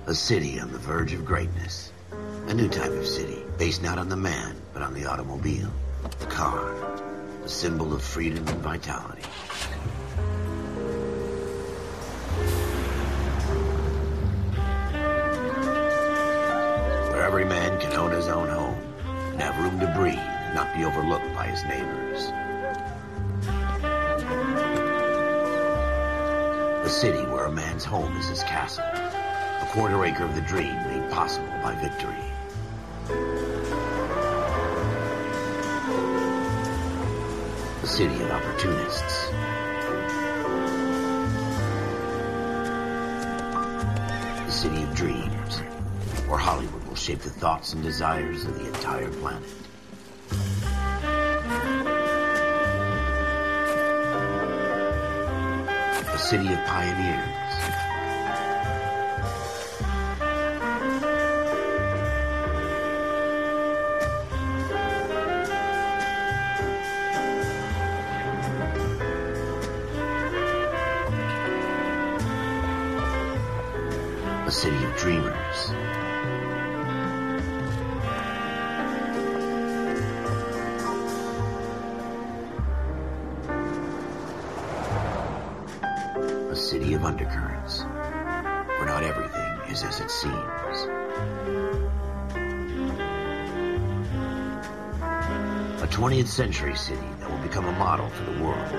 A city on the verge of greatness. A new type of city, based not on the man, but on the automobile. The car. A symbol of freedom and vitality. Where every man can own his own home, and have room to breathe, and not be overlooked by his neighbors. A city where a man's home is his castle. A quarter acre of the dream made possible by victory. A city of opportunists. A city of dreams, where Hollywood will shape the thoughts and desires of the entire planet. A city of pioneers. A city of dreamers. A city of undercurrents, where not everything is as it seems. A 20th century city that will become a model for the world.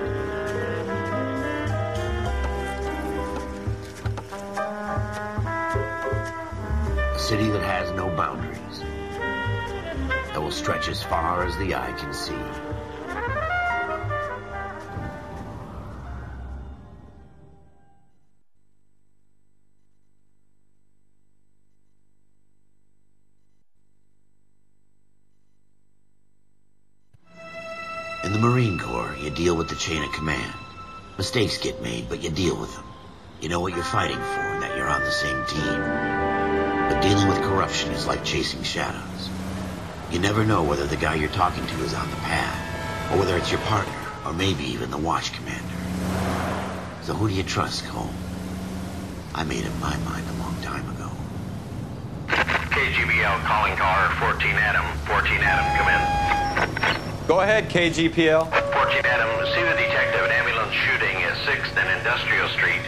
A city that has no boundaries, that will stretch as far as the eye can see. In the Marine Corps, you deal with the chain of command. Mistakes get made, but you deal with them. You know what you're fighting for and that you're on the same team. But dealing with corruption is like chasing shadows. You never know whether the guy you're talking to is on the pad, or whether it's your partner, or maybe even the watch commander. So who do you trust, Cole? I made up my mind a long time ago. KGBL calling car 14 Adam. 14 Adam, come in. Go ahead, KGPL. 14 Adam, see the detective at ambulance shooting at 6th and Industrial Street.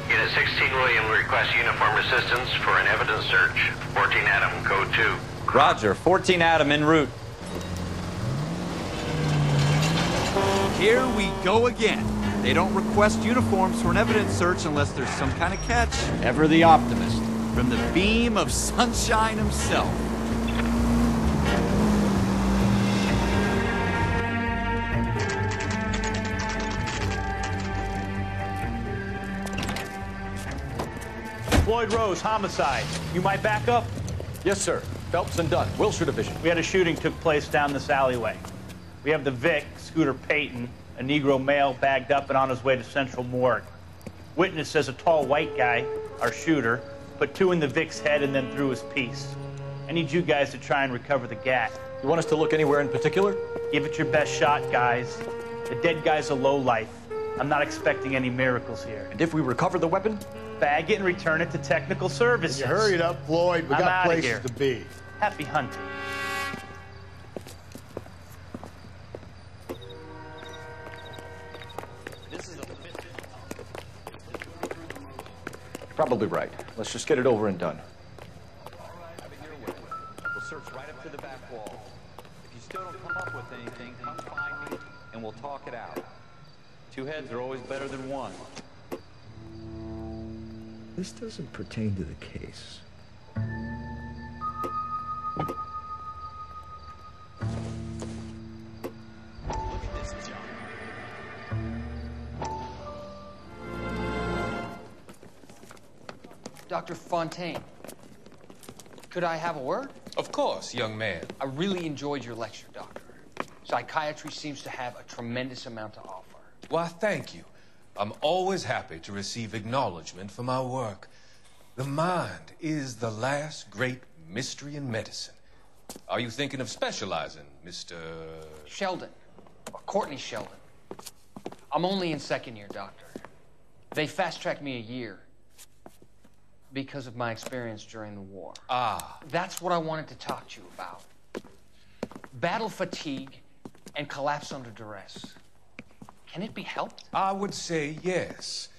Unit 16 William requests uniform assistance for an evidence search. 14 Adam, code 2. Roger, 14 Adam en route. Here we go again. They don't request uniforms for an evidence search unless there's some kind of catch. Ever the optimist. From the beam of sunshine himself. Floyd Rose, homicide. You might back up? Yes, sir. Phelps and Dunn, Wilshire Division. We had a shooting took place down this alleyway. We have the Vic, Scooter Payton, a Negro male bagged up and on his way to Central Morgue. Witness says a tall white guy, our shooter, put 2 in the Vic's head and then threw his piece. I need you guys to try and recover the gat. You want us to look anywhere in particular? Give it your best shot, guys. The dead guy's a lowlife. I'm not expecting any miracles here. And if we recover the weapon? Bag it and return it to technical services. You hurried up, Floyd. We got places here to be. Happy hunting. You're probably right. Let's just get it over and done. We'll search right up to the back wall. If you still don't come up with anything, come find me and we'll talk it out. 2 heads are always better than 1. This doesn't pertain to the case. Look at this junk. Dr. Fontaine, could I have a word? Of course, young man. I really enjoyed your lecture, Doctor. Psychiatry seems to have a tremendous amount to offer. Why, thank you. I'm always happy to receive acknowledgement for my work. The mind is the last great mystery in medicine. Are you thinking of specializing, Mr. Sheldon, or Courtney Sheldon. I'm only in 2nd year, Doctor. They fast-tracked me a year because of my experience during the war. Ah. That's what I wanted to talk to you about. Battle fatigue and collapse under duress. Can it be helped? I would say yes,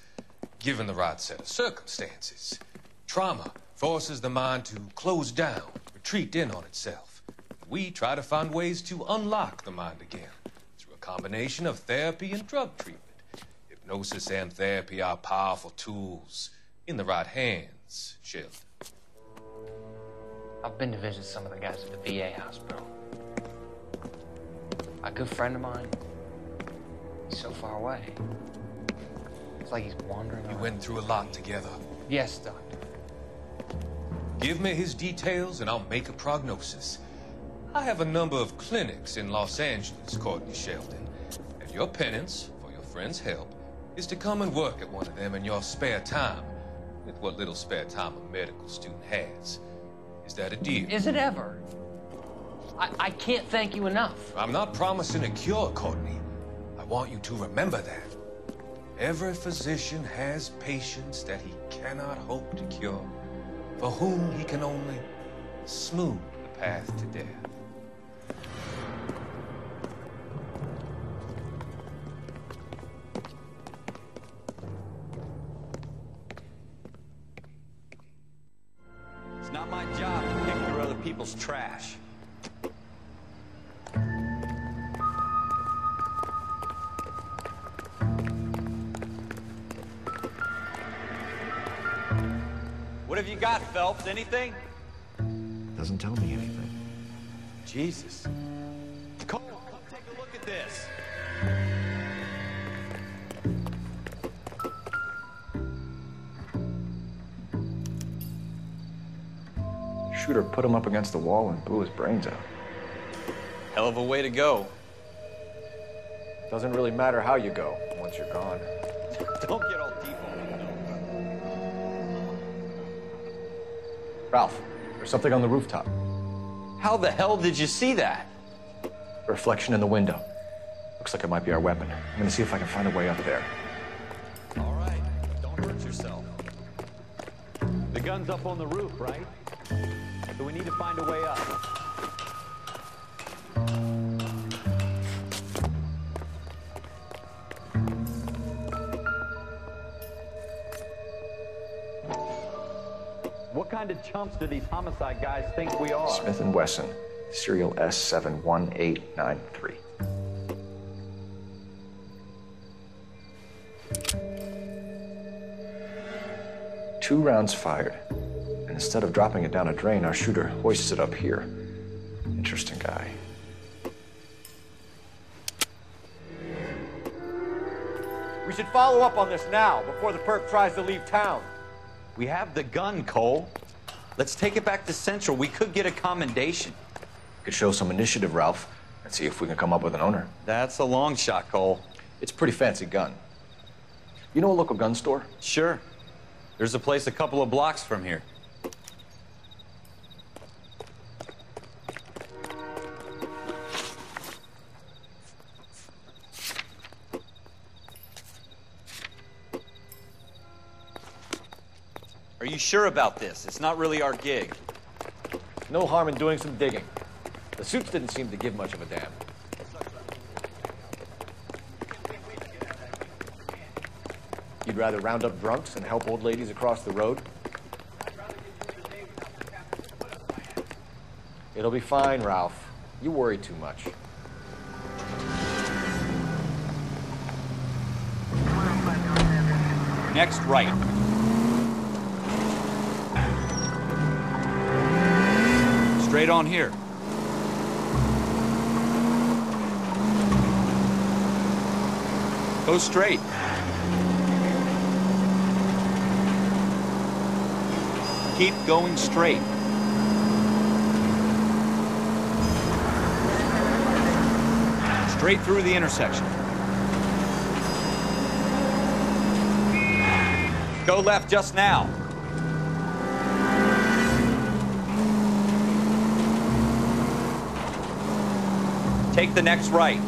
given the right set of circumstances. Trauma forces the mind to close down, retreat in on itself. We try to find ways to unlock the mind again through a combination of therapy and drug treatment. Hypnosis and therapy are powerful tools in the right hands, Sheldon. I've been to visit some of the guys at the VA hospital. A good friend of mine, he's so far away. It's like he's wandering around. You went through a lot together. Yes, Doctor. Give me his details and I'll make a prognosis. I have a number of clinics in Los Angeles, Courtney Sheldon, and your penance, for your friend's help, is to come and work at one of them in your spare time, with what little spare time a medical student has. Is that a deal? Is it ever? I can't thank you enough. I'm not promising a cure, Courtney. I want you to remember that. Every physician has patients that he cannot hope to cure, for whom he can only smooth the path to death. It's not my job to pick through other people's trash. What have you got, Phelps? Anything? Doesn't tell me anything. Jesus. Cole, come take a look at this. Shooter put him up against the wall and blew his brains out. Hell of a way to go. Doesn't really matter how you go once you're gone. Don't get all deep on me, Ralph, there's something on the rooftop. How the hell did you see that? A reflection in the window. Looks like it might be our weapon. I'm gonna see if I can find a way up there. All right, don't hurt yourself. The gun's up on the roof, right? So we need to find a way up. What kind of chumps do these homicide guys think we are? Smith & Wesson, serial S71893. Two rounds fired. And instead of dropping it down a drain, our shooter hoists it up here. Interesting guy. We should follow up on this now, before the perp tries to leave town. We have the gun, Cole. Let's take it back to Central. We could get a commendation. Could show some initiative, Ralph, and see if we can come up with an owner. That's a long shot, Cole. It's a pretty fancy gun. You know a local gun store? Sure. There's a place a couple of blocks from here. Are you sure about this? It's not really our gig. No harm in doing some digging. The suits didn't seem to give much of a damn. You'd rather round up drunks and help old ladies across the road? It'll be fine, Ralph. You worry too much. Next right. Straight on here. Go straight. Keep going straight. Straight through the intersection. Go left just now. Take the next right.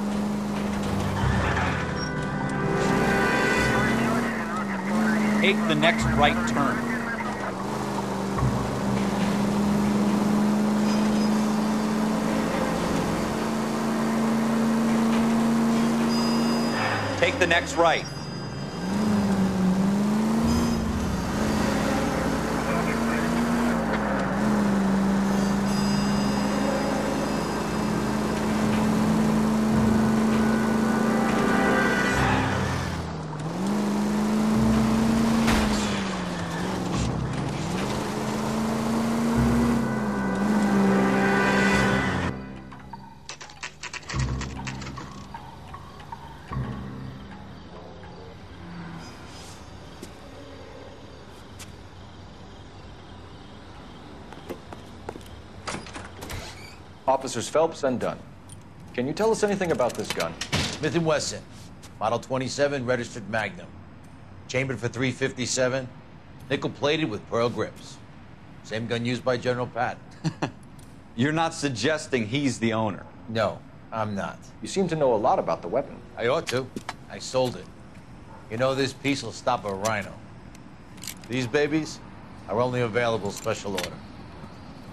Take the next right turn. the next right. Officers Phelps and Dunn. Can you tell us anything about this gun? Smith & Wesson, Model 27, registered Magnum. Chambered for .357, nickel-plated with pearl grips. Same gun used by General Patton. You're not suggesting he's the owner? No, I'm not. You seem to know a lot about the weapon. I ought to. I sold it. You know, this piece will stop a rhino. These babies are only available special order.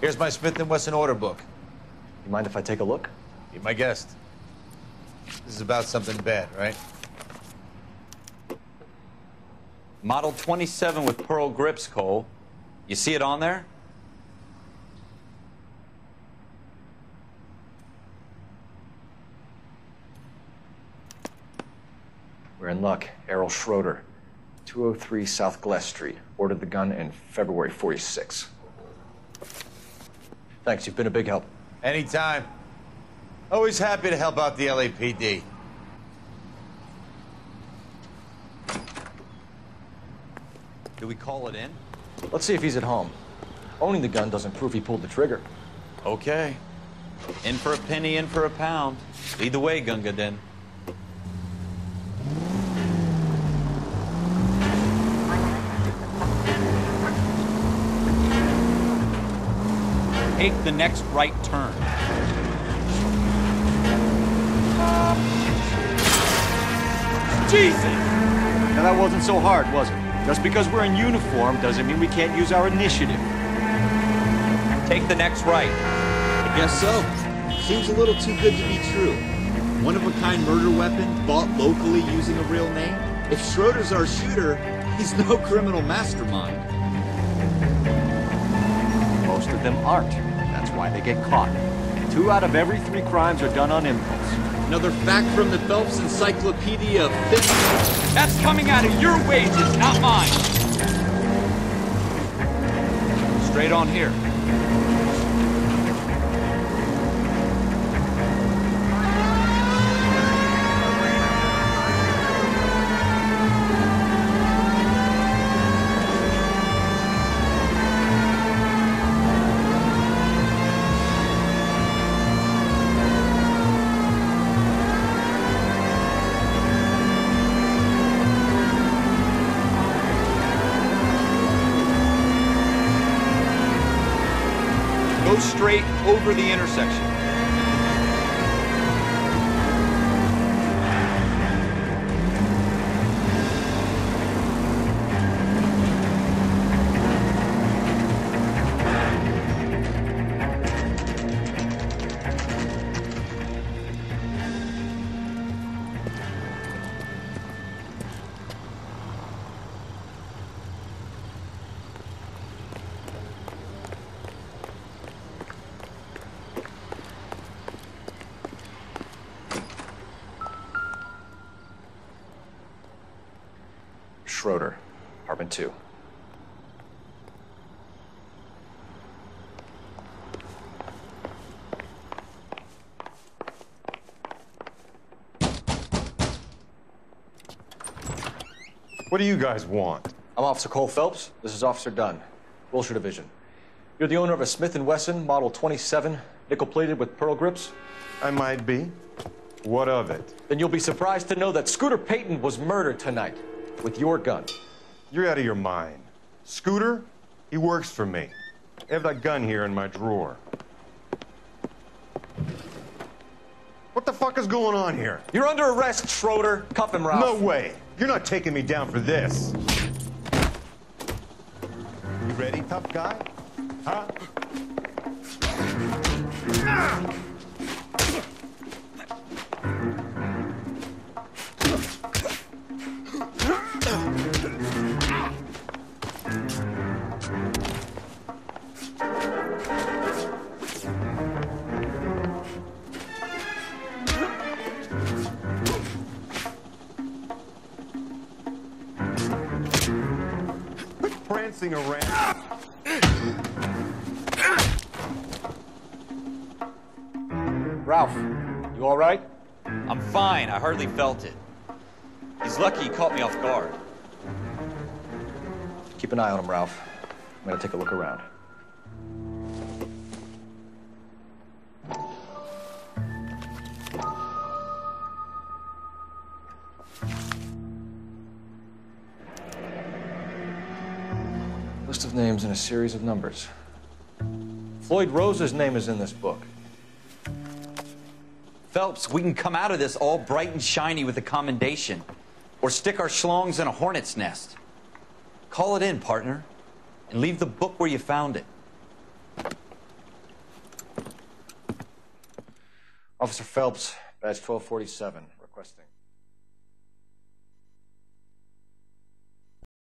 Here's my Smith & Wesson order book. You mind if I take a look? Be my guest. This is about something bad, right? Model 27 with pearl grips, Cole. You see it on there? We're in luck. Errol Schroeder, 203 South Glass Street. Ordered the gun in February '46. Thanks, you've been a big help. Anytime. Always happy to help out the LAPD. Do we call it in? Let's see if he's at home. Owning the gun doesn't prove he pulled the trigger. Okay. In for a penny, in for a pound. Lead the way, Gunga Din. Take the next right turn. Jesus! Now that wasn't so hard, was it? Just because we're in uniform doesn't mean we can't use our initiative. Take the next right. I guess so. Seems a little too good to be true. One-of-a-kind murder weapon bought locally using a real name? If Schroeder's our shooter, he's no criminal mastermind. Most of them aren't. That's why they get caught. 2 out of every 3 crimes are done on impulse. Another fact from the Phelps Encyclopedia of Fitness. That's coming out of your wages, not mine. Straight on here. Go straight over the intersection. Schroeder, apartment 2. What do you guys want? I'm Officer Cole Phelps. This is Officer Dunn, Wilshire Division. You're the owner of a Smith & Wesson Model 27, nickel-plated with pearl grips? I might be. What of it? Then you'll be surprised to know that Scooter Payton was murdered tonight with your gun. You're out of your mind. Scooter? He works for me. I have that gun here in my drawer. What the fuck is going on here? You're under arrest, Schroeder. Cuff him, Ralph. No way. You're not taking me down for this. You ready, tough guy? Huh? bouncing around. Ralph, you all right? I'm fine. I hardly felt it. He's lucky he caught me off guard. Keep an eye on him, Ralph. I'm gonna take a look around. List of names and a series of numbers. Floyd Rose's name is in this book. Phelps, we can come out of this all bright and shiny with a commendation. Or stick our schlongs in a hornet's nest. Call it in, partner. And leave the book where you found it. Officer Phelps, badge 1247, requesting.